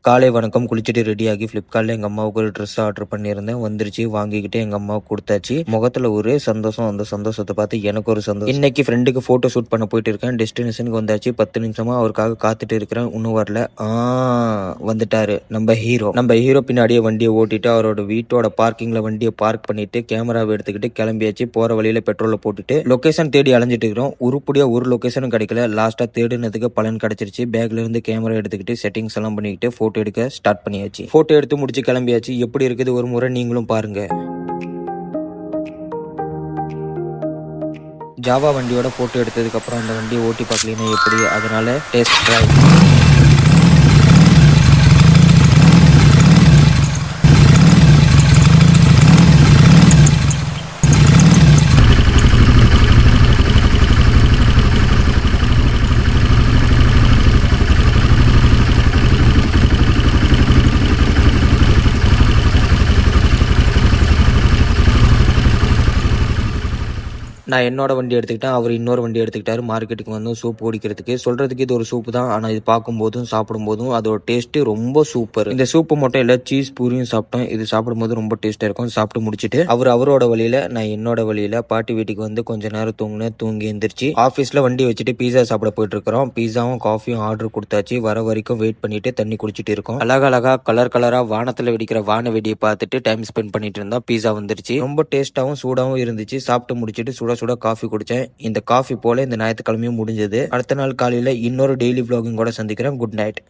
காலை வணக்கம். குளிச்சுட்டு ரெடியாகி ஃப்ளிப்கார்ட்ல எங்க அம்மாவுக்கு ஒரு ட்ரெஸ் ஆர்டர் பண்ணியிருந்தேன். வந்துருச்சு. வாங்கிக்கிட்டு எங்க அம்மாவுக்கு கொடுத்தாச்சு. முகத்துல ஒரே சந்தோஷம். அந்த சந்தோஷத்தை பார்த்து எனக்கு ஒரு சந்தோஷம். இன்னைக்கு ஃப்ரெண்டுக்கு போட்டோ ஷூட் பண்ண போயிட்டு இருக்கேன். டெஸ்டினேஷனுக்கு வந்தாச்சு. 10 நிமிஷமா அவருக்காக காத்துட்டு இருக்கிறேன். இன்னும் வரல. வந்துட்டாரு நம்ம ஹீரோ. நம்ம ஹீரோ பின்னாடியே வண்டியை ஓட்டிட்டு அவரோட வீட்டோட பார்க்கிங்ல வண்டியை பார்க் பண்ணிட்டு கேமராவை எடுத்துக்கிட்டு கிளம்பியாச்சு. போற வழியில பெட்ரோலை போட்டுட்டு லொகேஷன் தேடி அலைஞ்சிட்டு இருக்கிறோம். உருப்படியா ஒரு லொகேஷனும் கிடைக்கல. லாஸ்டா தேடினதுக்கு பலன் கிடைச்சிருச்சு. பேக்ல இருந்து கேமரா எடுத்துக்கிட்டு செட்டிங்ஸ் எல்லாம் பண்ணிக்கிட்டு போட்டோ எடுக்க ஸ்டார்ட் பண்ணியாச்சு. போட்டோ எடுத்து முடிச்சு கிளம்பியாச்சு. எப்படி இருக்குது ஒரு முறை நீங்களும் பாருங்க. ஜாவா வண்டியோட போட்டோ எடுத்ததுக்கு அப்புறம் அந்த வண்டியை ஓட்டி பார்க்கலன்னா எப்படி, அதனால டெஸ்ட் டிரைவ். நான் என்னோட வண்டி எடுத்துக்கிட்டேன். அவர் இன்னொரு வண்டி எடுத்துக்கிட்டாரு. மார்க்கெட்டுக்கு வந்து சூப் குடிக்கிறதுக்கு. சொல்றதுக்கு இது ஒரு சூப்பு தான், ஆனா இது பார்க்கும்போதும் சாப்பிடும்போதும் அதோட டேஸ்ட் ரொம்ப சூப்பர். இந்த சூப்பு மட்டும் இல்ல, சீஸ் பூரியும் சாப்பிட்டோம். இது சாப்பிடும்போது ரொம்ப டேஸ்டா இருக்கும். சாப்பிட்டு முடிச்சுட்டு அவரோட வழியில, நான் என்னோட வழியில பாட்டி வீட்டுக்கு வந்து கொஞ்ச நேரம் தூங்கி எந்திரிச்சு ஆபீஸ்ல வண்டி வச்சுட்டு பீஸா சாப்பிட போயிட்டு இருக்கிறோம். பீஸாவும் காஃபியும் ஆர்டர் கொடுத்தாச்சு. வர வரைக்கும் வெயிட் பண்ணிட்டு தண்ணி குடிச்சிட்டு இருக்கோம். அழகா கலரா வானத்துல வெடிக்கிற வான வெடியை பார்த்துட்டு டைம் ஸ்பெண்ட் பண்ணிட்டு இருந்தோம். பீஸா வந்துருச்சு. ரொம்ப டேஸ்டாவும் சூடாவும் இருந்துச்சு. சாப்பிட்டு முடிச்சிட்டு சுட காஃபி குடிச்சேன். இந்த காஃபி போல இந்த ஞாயிற்றுக்கிழமையும் முடிஞ்சது. அடுத்த நாள் காலையில இன்னொரு டெய்லி vlogging கூட சந்திக்கிறேன். Good night.